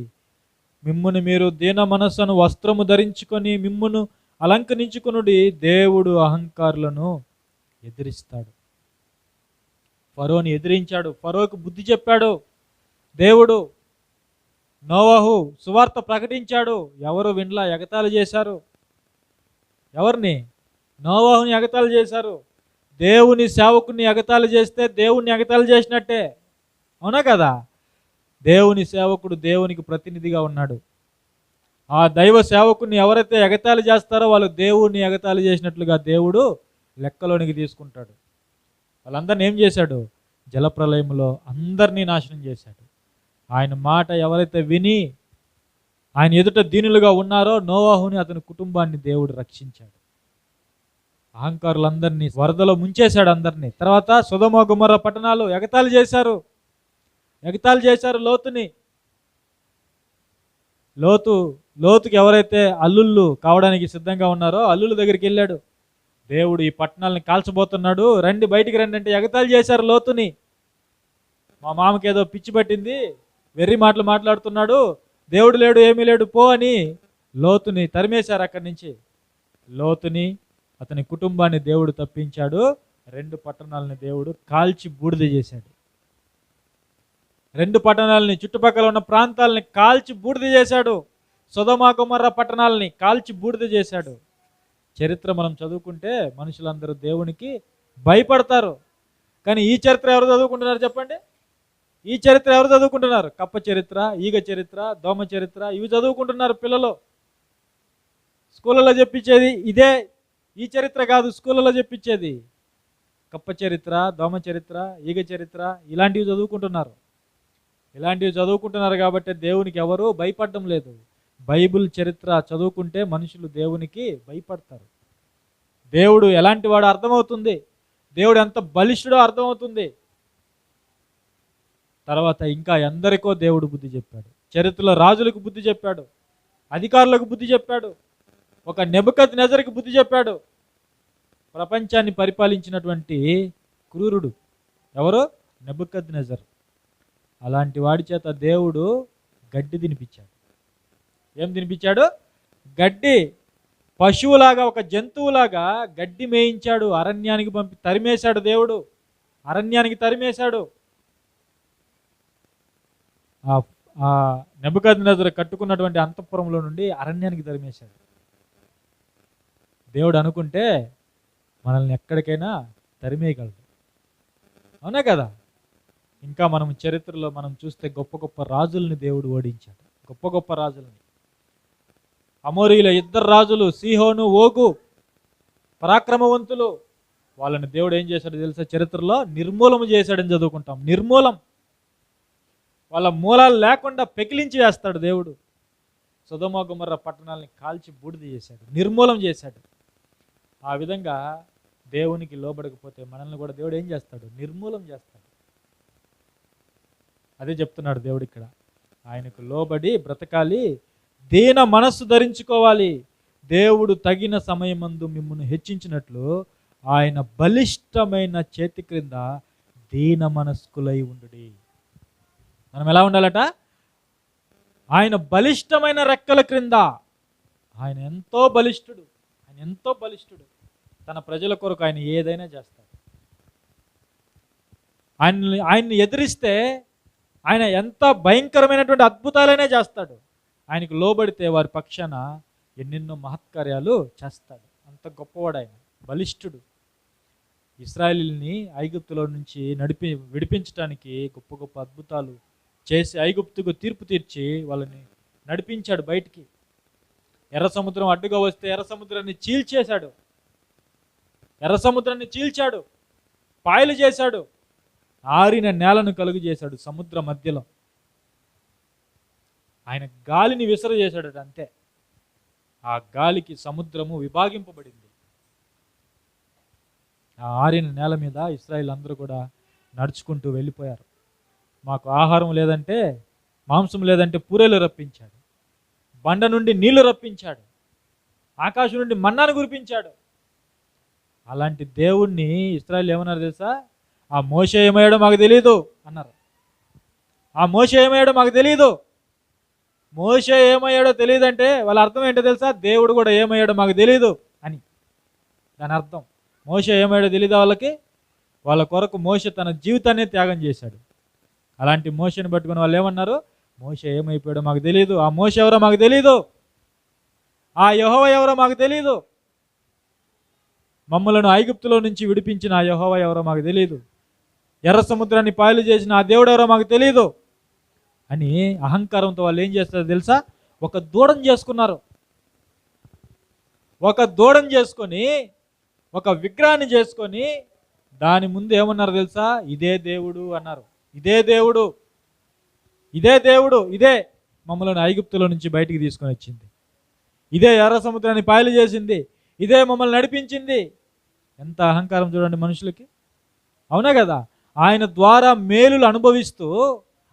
మిమ్మును మీరు దీన మనస్సును వస్త్రము ధరించుకొని మిమ్మును అలంకరించుకొనుడి. దేవుడు అహంకారులను ఎదిరిస్తాడు. ఫరోని ఎదిరించాడు, ఫరోకు బుద్ధి చెప్పాడు దేవుడు. నోవహు సువార్త ప్రకటించాడు, ఎవరు వినలా, ఎగతాళి చేశారు. ఎవరిని? నోవాహుని ఎగతాళి చేశారు. దేవుని సేవకుని ఎగతాళి చేస్తే దేవుణ్ణి ఎగతాళి చేసినట్టే, అవునా కదా? దేవుని సేవకుడు దేవునికి ప్రతినిధిగా ఉన్నాడు. ఆ దైవ సేవకుని ఎవరైతే ఎగతాళి చేస్తారో వాళ్ళు దేవుణ్ణి ఎగతాళి చేసినట్లుగా దేవుడు లెక్కలోనికి తీసుకుంటాడు. వాళ్ళందరినీ ఏం చేశాడు? జలప్రలయంలో అందరినీ నాశనం చేశాడు. ఆయన మాట ఎవరైతే విని ఆయన ఎదుట దీనులుగా ఉన్నారో నోవాహుని అతని కుటుంబాన్ని దేవుడు రక్షించాడు. అహంకారులందరినీ వరదలో ముంచేశాడు అందరినీ. తర్వాత సొదొమ గొమొర్రా పట్టణాలు ఎగతాళి చేశారు లోతుని. లోతుకి ఎవరైతే అల్లుళ్ళు కావడానికి సిద్ధంగా ఉన్నారో అల్లుల దగ్గరికి వెళ్ళాడు. దేవుడు ఈ పట్టణాలని కాల్చబోతున్నాడు, రండి బయటికి రండి అంటే ఎగతాళి చేశారు లోతుని. మా మామకి ఏదో పిచ్చి పట్టింది, వెర్రి మాటలు మాట్లాడుతున్నాడు, దేవుడు లేడు ఏమీ లేడు పో అని లోతుని తరిమేశారు అక్కడి నుంచి. లోతుని అతని కుటుంబాన్ని దేవుడు తప్పించాడు. 2 పట్టణాలని దేవుడు కాల్చి బూడిద చేశాడు. 2 పట్టణాలని, చుట్టుపక్కల ఉన్న ప్రాంతాలని కాల్చి బూడిద చేశాడు. సొదొమ గొమొర్రా పట్టణాలని కాల్చి బూడిద చేశాడు. చరిత్ర మనం చదువుకుంటే మనుషులందరూ దేవునికి భయపడతారు. కానీ ఈ చరిత్ర ఎవరు చదువుకుంటున్నారు చెప్పండి? ఈ చరిత్ర ఎవరు చదువుకుంటున్నారు? కప్ప చరిత్ర, ఈగ చరిత్ర, దోమ చరిత్ర ఇవి చదువుకుంటున్నారు పిల్లలు. స్కూళ్ళలో చెప్పించేది ఇదే. ఈ చరిత్ర కాదు స్కూళ్ళలో చెప్పించేది. కప్ప చరిత్ర, దోమ చరిత్ర, ఈగ చరిత్ర ఇలాంటివి చదువుకుంటున్నారు కాబట్టి దేవునికి ఎవరు భయపడడం లేదు. బైబిల్ చరిత్ర చదువుకుంటే మనుషులు దేవునికి భయపడతారు. దేవుడు ఎలాంటి వాడో అర్థమవుతుంది, దేవుడు ఎంత బలిష్ఠుడో అర్థమవుతుంది. తర్వాత ఇంకా ఎందరికో దేవుడు బుద్ధి చెప్పాడు. చరిత్రలో రాజులకు బుద్ధి చెప్పాడు, అధికారులకు బుద్ధి చెప్పాడు, ఒక నెబుకద్నెజరుకి బుద్ధి చెప్పాడు. ప్రపంచాన్ని పరిపాలించినటువంటి క్రూరుడు ఎవరు? నెబుకద్నెజర్. అలాంటి వాడి చేత దేవుడు గడ్డి తినిపించాడు. ఏం తినిపించాడు? గడ్డి. పశువులాగా, ఒక జంతువులాగా గడ్డి మేయించాడు. అరణ్యానికి తరిమేశాడు దేవుడు. అరణ్యానికి తరిమేశాడు. ఆ నెబుకద్నెజరు కట్టుకున్నటువంటి అంతఃపురంలో నుండి అరణ్యానికి తరిమేశాడు. దేవుడు అనుకుంటే మనల్ని ఎక్కడికైనా తరిమేయగలడు, అవునా కదా? ఇంకా మనం చరిత్రలో మనం చూస్తే గొప్ప గొప్ప రాజుల్ని దేవుడు ఓడించాడు. గొప్ప గొప్ప రాజుల్ని. అమోరీల 2 రాజులు, సీహోను, ఓగు, పరాక్రమవంతులు. వాళ్ళని దేవుడు ఏం చేశాడు తెలుసా? చరిత్రలో నిర్మూలన చేశాడని చదువుకుంటాం. నిర్మూలం. వాళ్ళ మూలాలు లేకుండా పెకిలించి వేస్తాడు దేవుడు. సొదొమ గొమొర్రా పట్టణాలని కాల్చి బూడిద చేశాడు, నిర్మూలం చేశాడు. ఆ విధంగా దేవునికి లోబడకపోతే మనల్ని కూడా దేవుడు ఏం చేస్తాడు? నిర్మూలం చేస్తాడు. అదే చెప్తున్నాడు దేవుడు ఇక్కడ. ఆయనకు లోబడి బ్రతకాలి, దీన మనస్సు ధరించుకోవాలి. దేవుడు తగిన సమయమందు మిమ్మల్ని హెచ్చించినట్లు ఆయన బలిష్టమైన చేతి క్రింద దీన మనస్కులై ఉండుడి. మనం ఎలా ఉండాలట? ఆయన బలిష్టమైన రెక్కల క్రింద. ఆయన ఎంతో బలిష్ఠుడు. తన ప్రజల కొరకు ఆయన ఏదైనా చేస్తాడు. ఆయన్ని ఎదిరిస్తే ఆయన ఎంత భయంకరమైనటువంటి అద్భుతాలైనా చేస్తాడు. ఆయనకు లోబడితే వారి పక్షాన ఎన్నెన్నో మహత్కార్యాలు చేస్తాడు. అంత గొప్పవాడు ఆయన, బలిష్ఠుడు. ఇశ్రాయేలుని ఐగుప్తులో నుంచి విడిపించడానికి గొప్ప గొప్ప అద్భుతాలు చేసి ఐగుప్తుకు తీర్పు తీర్చి వాళ్ళని నడిపించాడు బయటికి. ఎర్ర సముద్రం అడ్డుగా వస్తే ఎర్ర సముద్రాన్ని చీల్చాడు, పాయలు చేశాడు, ఆరిన నేలను కలుగు చేశాడు సముద్ర మధ్యలో. ఆయన గాలిని విసరజేశాడట, అంతే. ఆ గాలికి సముద్రము విభాగింపబడింది. ఆ ఆరిన నేల మీద ఇశ్రాయేలు అందరూ కూడా నడుచుకుంటూ వెళ్ళిపోయారు. మాకు ఆహారం లేదంటే, మాంసం లేదంటే పూరేలు రప్పించాడు, బండ నుండి నీళ్లు రప్పించాడు, ఆకాశం నుండి మన్నాను కురిపించాడు. అలాంటి దేవుణ్ణి ఇశ్రాయేలు ఏమన్నారు తెలుసా? ఆ మోషే ఏమయ్యాడో మాకు తెలియదు అన్నారు. మోషే ఏమయ్యాడో తెలియదంటే వాళ్ళ అర్థం ఏంటో తెలుసా? దేవుడు కూడా ఏమయ్యాడో మాకు తెలియదు అని దాని అర్థం. మోషే ఏమయ్యాడో తెలియదా వాళ్ళకి? వాళ్ళ కొరకు మోషే తన జీవితాన్ని త్యాగం చేశాడు. అలాంటి మోషేని పట్టుకుని వాళ్ళు ఏమన్నారు? మోషే ఏమైపోయాడో మాకు తెలియదు, ఆ మోషే ఎవరో మాకు తెలియదు, ఆ యెహోవా ఎవరో మాకు తెలియదు. మమ్మలను ఐగుప్తులో నుంచి విడిపించిన ఆ యెహోవా ఎవరో మాకు తెలియదు, ఎర్ర సముద్రాన్ని పాయలు చేసిన ఆ దేవుడు ఎవరో మాకు తెలియదు అని అహంకారంతో వాళ్ళు ఏం చేస్తారో తెలుసా? ఒక దూడం చేసుకున్నారు. ఒక దూడం చేసుకొని, ఒక విగ్రహాన్ని చేసుకొని దాని ముందు ఏమన్నారు తెలుసా? ఇదే దేవుడు అన్నారు. ఇదే దేవుడు, ఇదే దేవుడు, ఇదే మమ్మల్ని ఐగుప్తులో నుంచి బయటికి తీసుకొని వచ్చింది, ఇదే ఎర్ర సముద్రాన్ని పాయలు చేసింది, ఇదే మమ్మల్ని నడిపించింది. ఎంత అహంకారం చూడండి మనుషులకి. అవునా కదా? ఆయన ద్వారా మేలులు అనుభవిస్తూ,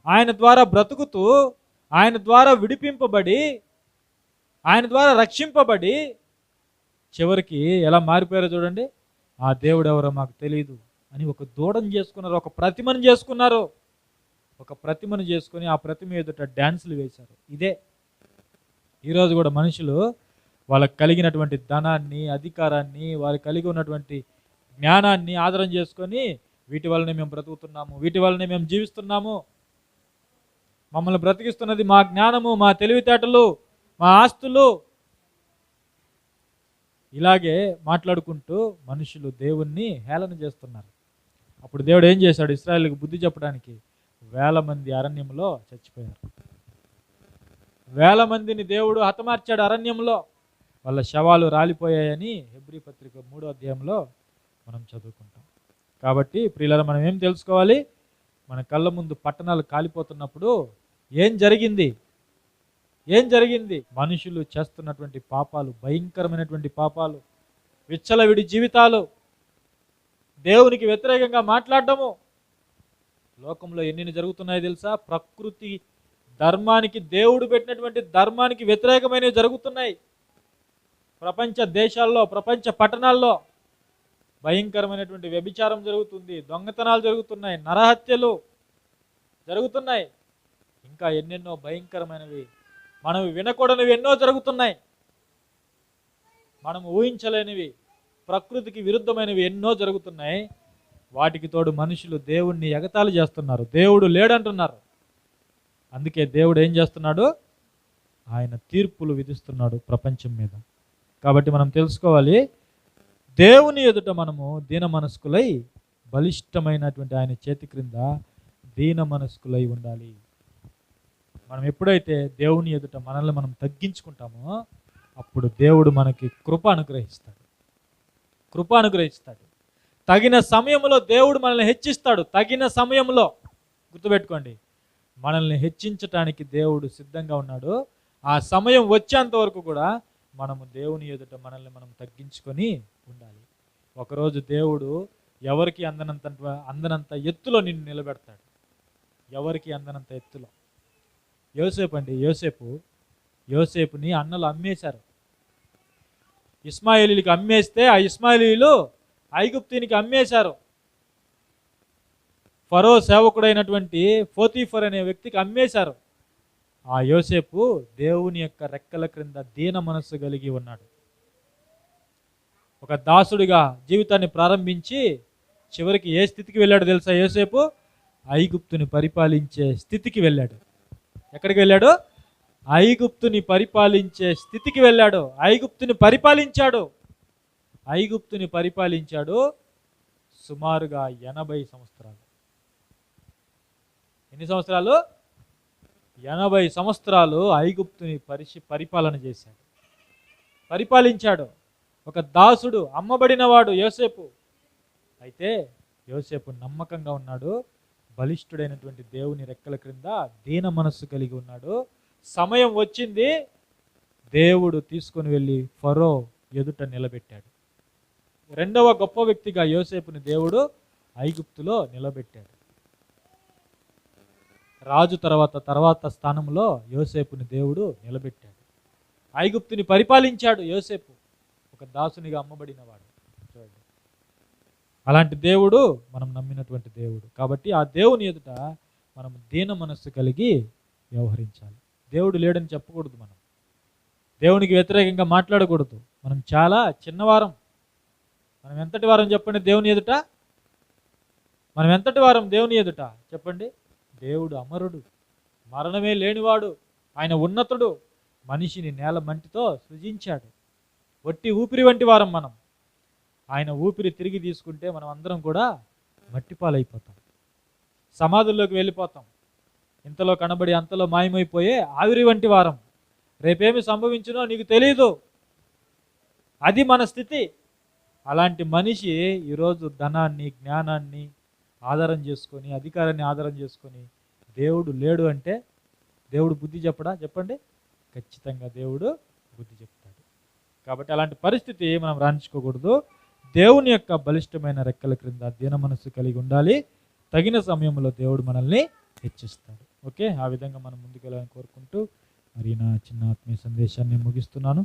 ఆయన ద్వారా బ్రతుకుతూ, ఆయన ద్వారా విడిపింపబడి, ఆయన ద్వారా రక్షింపబడి చివరికి ఎలా మారిపోయారో చూడండి. ఆ దేవుడు ఎవరో మాకు తెలియదు అని ఒక దూడను చేసుకున్నారు, ఒక ప్రతిమను చేసుకున్నారు. ఒక ప్రతిమను చేసుకొని ఆ ప్రతిమ ఎదుట డ్యాన్సులు వేశారు. ఇదే ఈరోజు కూడా మనుషులు వాళ్ళకి కలిగినటువంటి ధనాన్ని, అధికారాన్ని, వారు కలిగి ఉన్నటువంటి జ్ఞానాన్ని ఆధారం చేసుకొని వీటి వల్లనే మేము బ్రతుకుతున్నాము, వీటి వల్లనే మేము జీవిస్తున్నాము, మమ్మల్ని బ్రతికిస్తున్నది మా జ్ఞానము, మా తెలివితేటలు, మా ఆస్తులు, ఇలాగే మాట్లాడుకుంటూ మనుషులు దేవుణ్ణి హేళన చేస్తున్నారు. అప్పుడు దేవుడు ఏం చేశాడు? ఇశ్రాయేలుకు బుద్ధి చెప్పడానికి 1000 మంది అరణ్యంలో చచ్చిపోయారు. 1000 మందిని దేవుడు హతమార్చాడు అరణ్యంలో. వాళ్ళ శవాలు రాలిపోయాయని హెబ్రీ పత్రిక 3వ అధ్యాయంలో మనం చదువుకుంటాం. కాబట్టి ప్రియులారా, మనం ఏం తెలుసుకోవాలి? మన కళ్ళ ముందు పట్టణాలు కాలిపోతున్నప్పుడు ఏం జరిగింది? ఏం జరిగింది? మనుషులు చేస్తున్నటువంటి పాపాలు, భయంకరమైనటువంటి పాపాలు, విచ్చలవిడి జీవితాలు, దేవునికి వ్యతిరేకంగా మాట్లాడటము. లోకంలో ఎన్ని జరుగుతున్నాయో తెలుసా? ప్రకృతి ధర్మానికి, దేవుడు పెట్టినటువంటి ధర్మానికి వ్యతిరేకమైనవి జరుగుతున్నాయి. ప్రపంచ దేశాల్లో, ప్రపంచ పట్టణాల్లో భయంకరమైనటువంటి వ్యభిచారం జరుగుతుంది, దొంగతనాలు జరుగుతున్నాయి, నరహత్యలు జరుగుతున్నాయి, ఇంకా ఎన్నెన్నో భయంకరమైనవి, మనం వినకూడనివి ఎన్నో జరుగుతున్నాయి. మనం ఊహించలేనివి, ప్రకృతికి విరుద్ధమైనవి ఎన్నో జరుగుతున్నాయి. వాటికి తోడు మనుషులు దేవుణ్ణి ఎగతాళి చేస్తున్నారు, దేవుడు లేడంటున్నారు. అందుకే దేవుడు ఏం చేస్తున్నాడు? ఆయన తీర్పులు విధిస్తున్నాడు ప్రపంచం మీద. కాబట్టి మనం తెలుసుకోవాలి, దేవుని ఎదుట మనము దీన మనస్కులై, బలిష్టమైనటువంటి ఆయన చేతి క్రింద దీన మనస్కులై ఉండాలి. మనం ఎప్పుడైతే దేవుని ఎదుట మనల్ని మనం తగ్గించుకుంటామో అప్పుడు దేవుడు మనకి కృప అనుగ్రహిస్తాడు. కృప అనుగ్రహిస్తాడు. తగిన సమయంలో దేవుడు మనల్ని హెచ్చిస్తాడు. తగిన సమయంలో, గుర్తుపెట్టుకోండి, మనల్ని హెచ్చించటానికి దేవుడు సిద్ధంగా ఉన్నాడు. ఆ సమయం వచ్చేంత వరకు కూడా మనము దేవుని ఎదుట మనల్ని మనం తగ్గించుకొని ఉండాలి. ఒకరోజు దేవుడు ఎవరికి అందనంత ఎత్తులో నిన్ను నిలబెడతాడు. ఎవరికి అందనంత ఎత్తులో. యోసేపు అండి, యోసేపుని అన్నలు అమ్మేశారు. ఇస్మాయిలీలకు అమ్మేస్తే ఆ ఇస్మాయిలీలు ఐగుప్తీనికి అమ్మేశారు. ఫరో సేవకుడైనటువంటి పోతీఫర్ అనే వ్యక్తికి అమ్మేశారు. ఆ యోసేపు దేవుని యొక్క రెక్కల క్రింద దీన మనస్సు కలిగి ఉన్నాడు. ఒక దాసుడిగా జీవితాన్ని ప్రారంభించి చివరికి ఏ స్థితికి వెళ్ళాడు తెలుసా? యోసేపు ఐగుప్తుని పరిపాలించే స్థితికి వెళ్ళాడు. ఎక్కడికి వెళ్ళాడు? ఐగుప్తుని పరిపాలించే స్థితికి వెళ్ళాడు. ఐగుప్తుని పరిపాలించాడు. ఐగుప్తుని పరిపాలించాడు సుమారుగా 80 సంవత్సరాలు. ఎన్ని సంవత్సరాలు? 80 సంవత్సరాలు ఐగుప్తుని పరిపాలన చేశాడు, పరిపాలించాడు. ఒక దాసుడు, అమ్మబడినవాడు యోసేపు. అయితే యోసేపు నమ్మకంగా ఉన్నాడు. బలిష్ఠుడైనటువంటి దేవుని రెక్కల క్రింద దీన మనస్సు కలిగి ఉన్నాడు. సమయం వచ్చింది, దేవుడు తీసుకొని వెళ్ళి ఫరో ఎదుట నిలబెట్టాడు. రెండవ గొప్ప వ్యక్తిగా యోసేపుని దేవుడు ఐగుప్తులో నిలబెట్టాడు. రాజు తర్వాత స్థానంలో యోసేపుని దేవుడు నిలబెట్టాడు. ఐగుప్తుని పరిపాలించాడు యోసేపు, ఒక దాసునిగా అమ్మబడినవాడు. చూడండి, అలాంటి దేవుడు మనం నమ్మినటువంటి దేవుడు. కాబట్టి ఆ దేవుని ఎదుట మనం దీన మనస్సు కలిగి వ్యవహరించాలి. దేవుడు లేడని చెప్పకూడదు. మనం దేవునికి వ్యతిరేకంగా మాట్లాడకూడదు. మనం చాలా చిన్నవారం. మనం ఎంతటి వారం చెప్పండి దేవుని ఎదుట? మనం ఎంతటి వారం దేవుని ఎదుట చెప్పండి? దేవుడు అమరుడు, మరణమే లేనివాడు, ఆయన ఉన్నతుడు, మనిషిని నేల మంటితో సృజించాడు. వట్టి ఊపిరి వంటి వారం మనం. ఆయన ఊపిరి తిరిగి తీసుకుంటే మనం అందరం కూడా మట్టిపాలైపోతాం, సమాధుల్లోకి వెళ్ళిపోతాం, ఇంతలో కనబడి అంతలో మాయమైపోయే ఆవిరి వంటి వారం. రేపేమి సంభవించునో నీకు తెలియదు, అది మన స్థితి. అలాంటి మనిషి ఈరోజు ధనాన్ని, జ్ఞానాన్ని ఆధారం చేసుకొని, అధికారాన్ని ఆధారం చేసుకొని దేవుడు లేడు అంటే దేవుడు బుద్ధి చెప్పడా? చెప్పండి. ఖచ్చితంగా దేవుడు బుద్ధి చెప్తాడు. కాబట్టి అలాంటి పరిస్థితి మనం రాణించుకోకూడదు. దేవుని యొక్క బలిష్టమైన రెక్కల క్రింద దీన మనస్సు కలిగి ఉండాలి. తగిన సమయంలో దేవుడు మనల్ని హెచ్చిస్తాడు. ఓకే, ఆ విధంగా మనం ముందుకెళ్ళాలని కోరుకుంటూ మరి నా చిన్న ఆత్మీయ సందేశాన్ని ముగిస్తున్నాను.